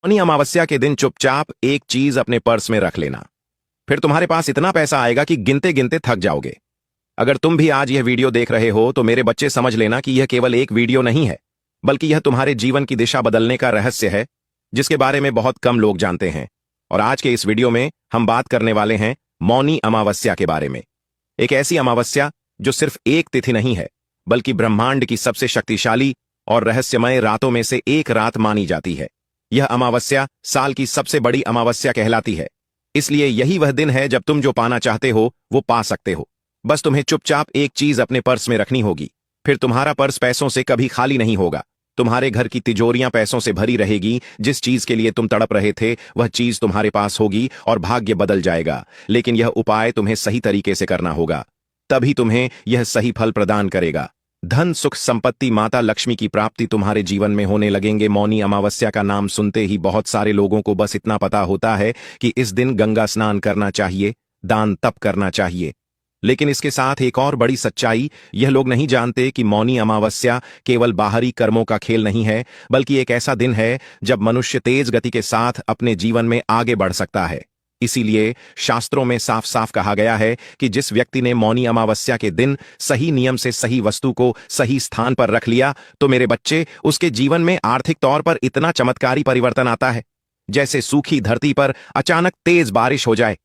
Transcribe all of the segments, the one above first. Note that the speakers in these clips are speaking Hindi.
मौनी अमावस्या के दिन चुपचाप एक चीज अपने पर्स में रख लेना। फिर तुम्हारे पास इतना पैसा आएगा कि गिनते गिनते थक जाओगे। अगर तुम भी आज यह वीडियो देख रहे हो तो मेरे बच्चे समझ लेना कि यह केवल एक वीडियो नहीं है, बल्कि यह तुम्हारे जीवन की दिशा बदलने का रहस्य है, जिसके बारे में बहुत कम लोग जानते हैं। और आज के इस वीडियो में हम बात करने वाले हैं मौनी अमावस्या के बारे में। एक ऐसी अमावस्या जो सिर्फ एक तिथि नहीं है, बल्कि ब्रह्मांड की सबसे शक्तिशाली और रहस्यमय रातों में से एक रात मानी जाती है। यह अमावस्या साल की सबसे बड़ी अमावस्या कहलाती है, इसलिए यही वह दिन है जब तुम जो पाना चाहते हो वो पा सकते हो। बस तुम्हें चुपचाप एक चीज अपने पर्स में रखनी होगी। फिर तुम्हारा पर्स पैसों से कभी खाली नहीं होगा। तुम्हारे घर की तिजोरियां पैसों से भरी रहेगी। जिस चीज के लिए तुम तड़प रहे थे वह चीज तुम्हारे पास होगी और भाग्य बदल जाएगा। लेकिन यह उपाय तुम्हें सही तरीके से करना होगा, तभी तुम्हें यह सही फल प्रदान करेगा। धन, सुख, संपत्ति, माता लक्ष्मी की प्राप्ति तुम्हारे जीवन में होने लगेंगे। मौनी अमावस्या का नाम सुनते ही बहुत सारे लोगों को बस इतना पता होता है कि इस दिन गंगा स्नान करना चाहिए, दान तप करना चाहिए। लेकिन इसके साथ एक और बड़ी सच्चाई यह लोग नहीं जानते कि मौनी अमावस्या केवल बाहरी कर्मों का खेल नहीं है, बल्कि एक ऐसा दिन है जब मनुष्य तेज गति के साथ अपने जीवन में आगे बढ़ सकता है। इसीलिए शास्त्रों में साफ साफ कहा गया है कि जिस व्यक्ति ने मौनी अमावस्या के दिन सही नियम से सही वस्तु को सही स्थान पर रख लिया, तो मेरे बच्चे, उसके जीवन में आर्थिक तौर पर इतना चमत्कारी परिवर्तन आता है जैसे सूखी धरती पर अचानक तेज बारिश हो जाए।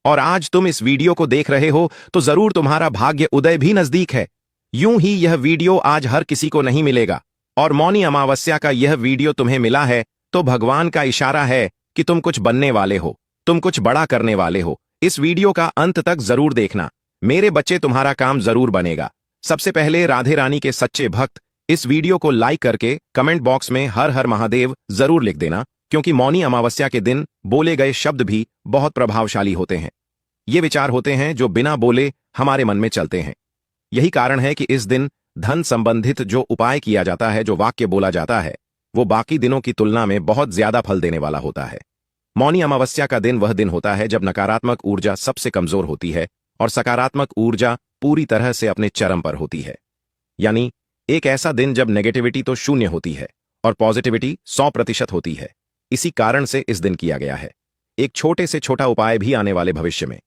और आज तुम इस वीडियो को देख रहे हो तो जरूर तुम्हारा भाग्य उदय भी नजदीक है। यूं ही यह वीडियो आज हर किसी को नहीं मिलेगा, और मौनी अमावस्या का यह वीडियो तुम्हें मिला है तो भगवान का इशारा है कि तुम कुछ बनने वाले हो, तुम कुछ बड़ा करने वाले हो। इस वीडियो का अंत तक जरूर देखना मेरे बच्चे, तुम्हारा काम जरूर बनेगा। सबसे पहले राधे रानी के सच्चे भक्त इस वीडियो को लाइक करके कमेंट बॉक्स में हर हर महादेव जरूर लिख देना, क्योंकि मौनी अमावस्या के दिन बोले गए शब्द भी बहुत प्रभावशाली होते हैं। ये विचार होते हैं जो बिना बोले हमारे मन में चलते हैं। यही कारण है कि इस दिन धन संबंधित जो उपाय किया जाता है, जो वाक्य बोला जाता है, वो बाकी दिनों की तुलना में बहुत ज्यादा फल देने वाला होता है। मौनी अमावस्या का दिन वह दिन होता है जब नकारात्मक ऊर्जा सबसे कमजोर होती है और सकारात्मक ऊर्जा पूरी तरह से अपने चरम पर होती है। यानी एक ऐसा दिन जब नेगेटिविटी तो शून्य होती है और पॉजिटिविटी 100% होती है। इसी कारण से इस दिन किया गया है। एक छोटे से छोटा उपाय भी आने वाले भविष्य में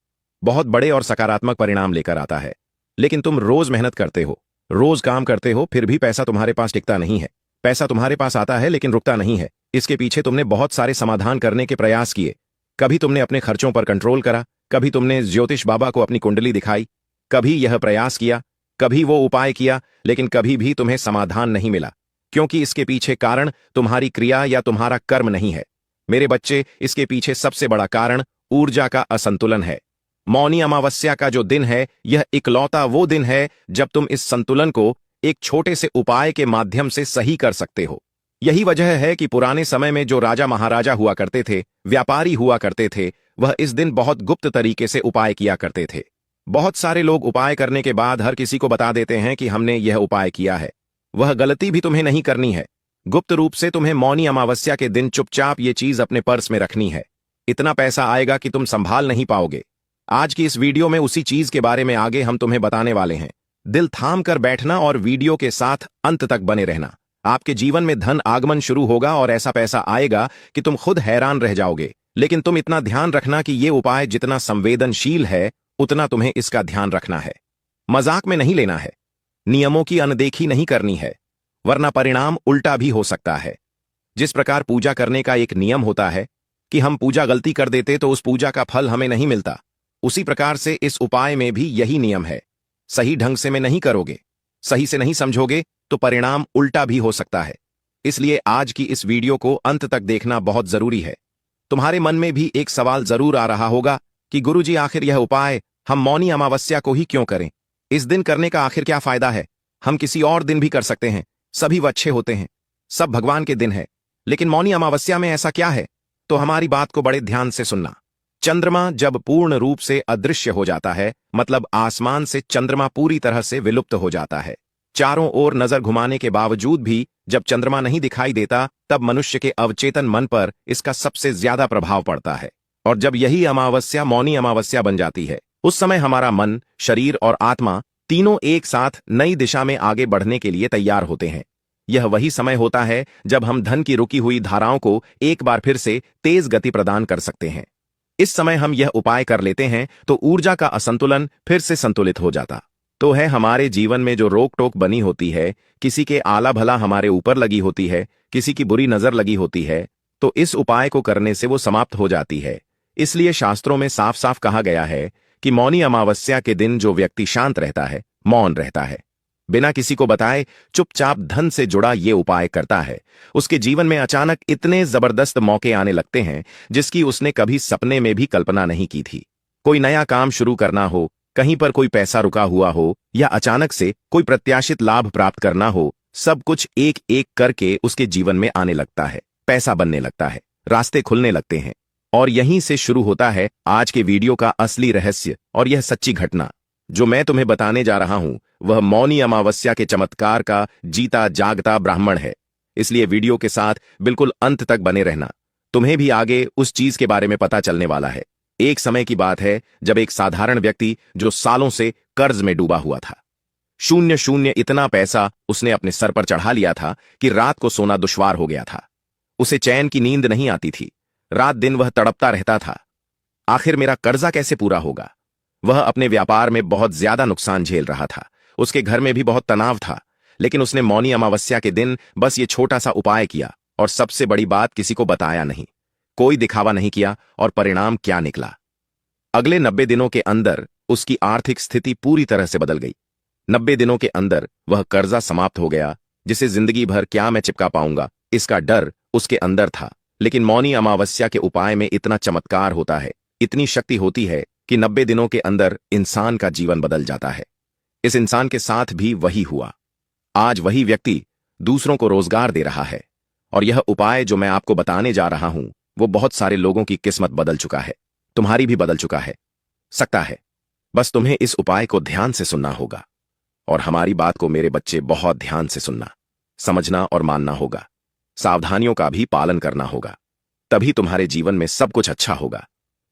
बहुत बड़े और सकारात्मक परिणाम लेकर आता है। लेकिन तुम रोज मेहनत करते हो, रोज काम करते हो, फिर भी पैसा तुम्हारे पास टिकता नहीं है। पैसा तुम्हारे पास आता है लेकिन रुकता नहीं है। इसके पीछे तुमने बहुत सारे समाधान करने के प्रयास किए। कभी तुमने अपने खर्चों पर कंट्रोल करा, कभी तुमने ज्योतिष बाबा को अपनी कुंडली दिखाई, कभी यह प्रयास किया, कभी वो उपाय किया, लेकिन कभी भी तुम्हें समाधान नहीं मिला, क्योंकि इसके पीछे कारण तुम्हारी क्रिया या तुम्हारा कर्म नहीं है। मेरे बच्चे, इसके पीछे सबसे बड़ा कारण ऊर्जा का असंतुलन है। मौनी अमावस्या का जो दिन है, यह इकलौता वो दिन है जब तुम इस संतुलन को एक छोटे से उपाय के माध्यम से सही कर सकते हो। यही वजह है कि पुराने समय में जो राजा महाराजा हुआ करते थे, व्यापारी हुआ करते थे, वह इस दिन बहुत गुप्त तरीके से उपाय किया करते थे। बहुत सारे लोग उपाय करने के बाद हर किसी को बता देते हैं कि हमने यह उपाय किया है। वह गलती भी तुम्हें नहीं करनी है। गुप्त रूप से तुम्हें मौनी अमावस्या के दिन चुपचाप ये चीज अपने पर्स में रखनी है। इतना पैसा आएगा कि तुम संभाल नहीं पाओगे। आज की इस वीडियो में उसी चीज के बारे में आगे हम तुम्हें बताने वाले हैं। दिल थाम कर बैठना और वीडियो के साथ अंत तक बने रहना। आपके जीवन में धन आगमन शुरू होगा और ऐसा पैसा आएगा कि तुम खुद हैरान रह जाओगे। लेकिन तुम इतना ध्यान रखना कि ये उपाय जितना संवेदनशील है, उतना तुम्हें इसका ध्यान रखना है। मजाक में नहीं लेना है, नियमों की अनदेखी नहीं करनी है, वरना परिणाम उल्टा भी हो सकता है। जिस प्रकार पूजा करने का एक नियम होता है कि हम पूजा गलती कर देते तो उस पूजा का फल हमें नहीं मिलता, उसी प्रकार से इस उपाय में भी यही नियम है। सही ढंग से में नहीं करोगे, सही से नहीं समझोगे तो परिणाम उल्टा भी हो सकता है। इसलिए आज की इस वीडियो को अंत तक देखना बहुत जरूरी है। तुम्हारे मन में भी एक सवाल जरूर आ रहा होगा कि गुरुजी, आखिर यह उपाय हम मौनी अमावस्या को ही क्यों करें? इस दिन करने का आखिर क्या फायदा है? हम किसी और दिन भी कर सकते हैं, सभी वो अच्छे होते हैं, सब भगवान के दिन है। लेकिन मौनी अमावस्या में ऐसा क्या है? तो हमारी बात को बड़े ध्यान से सुनना। चंद्रमा जब पूर्ण रूप से अदृश्य हो जाता है, मतलब आसमान से चंद्रमा पूरी तरह से विलुप्त हो जाता है। चारों ओर नजर घुमाने के बावजूद भी जब चंद्रमा नहीं दिखाई देता, तब मनुष्य के अवचेतन मन पर इसका सबसे ज्यादा प्रभाव पड़ता है। और जब यही अमावस्या मौनी अमावस्या बन जाती है, उस समय हमारा मन, शरीर और आत्मा तीनों एक साथ नई दिशा में आगे बढ़ने के लिए तैयार होते हैं। यह वही समय होता है जब हम धन की रुकी हुई धाराओं को एक बार फिर से तेज गति प्रदान कर सकते हैं। इस समय हम यह उपाय कर लेते हैं तो ऊर्जा का असंतुलन फिर से संतुलित हो जाता तो है। हमारे जीवन में जो रोक टोक बनी होती है, किसी के आला भला हमारे ऊपर लगी होती है, किसी की बुरी नजर लगी होती है, तो इस उपाय को करने से वो समाप्त हो जाती है। इसलिए शास्त्रों में साफ साफ कहा गया है कि मौनी अमावस्या के दिन जो व्यक्ति शांत रहता है, मौन रहता है, बिना किसी को बताए चुपचाप धन से जुड़ा ये उपाय करता है, उसके जीवन में अचानक इतने जबरदस्त मौके आने लगते हैं जिसकी उसने कभी सपने में भी कल्पना नहीं की थी। कोई नया काम शुरू करना हो, कहीं पर कोई पैसा रुका हुआ हो या अचानक से कोई प्रत्याशित लाभ प्राप्त करना हो, सब कुछ एक एक करके उसके जीवन में आने लगता है, पैसा बनने लगता है, रास्ते खुलने लगते हैं। और यहीं से शुरू होता है आज के वीडियो का असली रहस्य। और यह सच्ची घटना जो मैं तुम्हें बताने जा रहा हूं वह मौनी अमावस्या के चमत्कार का जीता जागता ब्राह्मण है। इसलिए वीडियो के साथ बिल्कुल अंत तक बने रहना, तुम्हें भी आगे उस चीज के बारे में पता चलने वाला है। एक समय की बात है जब एक साधारण व्यक्ति जो सालों से कर्ज में डूबा हुआ था, शून्य शून्य इतना पैसा उसने अपने सर पर चढ़ा लिया था कि रात को सोना दुश्वार हो गया था। उसे चैन की नींद नहीं आती थी, रात दिन वह तड़पता रहता था, आखिर मेरा कर्जा कैसे पूरा होगा। वह अपने व्यापार में बहुत ज्यादा नुकसान झेल रहा था, उसके घर में भी बहुत तनाव था, लेकिन उसने मौनी अमावस्या के दिन बस ये छोटा सा उपाय किया और सबसे बड़ी बात किसी को बताया नहीं, कोई दिखावा नहीं किया। और परिणाम क्या निकला? अगले 90 दिनों के अंदर उसकी आर्थिक स्थिति पूरी तरह से बदल गई। 90 दिनों के अंदर वह कर्जा समाप्त हो गया, जिसे जिंदगी भर क्या मैं चिपका पाऊंगा इसका डर उसके अंदर था। लेकिन मौनी अमावस्या के उपाय में इतना चमत्कार होता है, इतनी शक्ति होती है कि 90 दिनों के अंदर इंसान का जीवन बदल जाता है। इस इंसान के साथ भी वही हुआ। आज वही व्यक्ति दूसरों को रोजगार दे रहा है और यह उपाय जो मैं आपको बताने जा रहा हूं वो बहुत सारे लोगों की किस्मत बदल चुका है, तुम्हारी भी बदल चुका है सकता है। बस तुम्हें इस उपाय को ध्यान से सुनना होगा और हमारी बात को मेरे बच्चे बहुत ध्यान से सुनना, समझना और मानना होगा। सावधानियों का भी पालन करना होगा, तभी तुम्हारे जीवन में सब कुछ अच्छा होगा।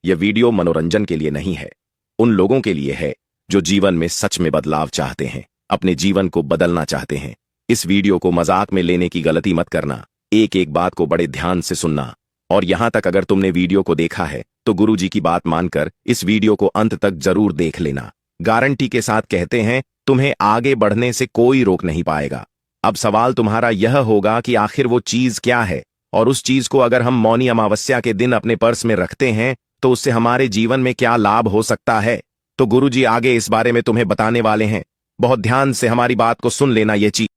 यह वीडियो मनोरंजन के लिए नहीं है, उन लोगों के लिए है जो जीवन में सच में बदलाव चाहते हैं, अपने जीवन को बदलना चाहते हैं। इस वीडियो को मजाक में लेने की गलती मत करना, एक एक बात को बड़े ध्यान से सुनना। और यहां तक अगर तुमने वीडियो को देखा है तो गुरुजी की बात मानकर इस वीडियो को अंत तक जरूर देख लेना। गारंटी के साथ कहते हैं तुम्हें आगे बढ़ने से कोई रोक नहीं पाएगा। अब सवाल तुम्हारा यह होगा कि आखिर वो चीज क्या है, और उस चीज को अगर हम मौनी अमावस्या के दिन अपने पर्स में रखते हैं तो उससे हमारे जीवन में क्या लाभ हो सकता है। तो गुरुजी आगे इस बारे में तुम्हें बताने वाले हैं, बहुत ध्यान से हमारी बात को सुन लेना। ये चीज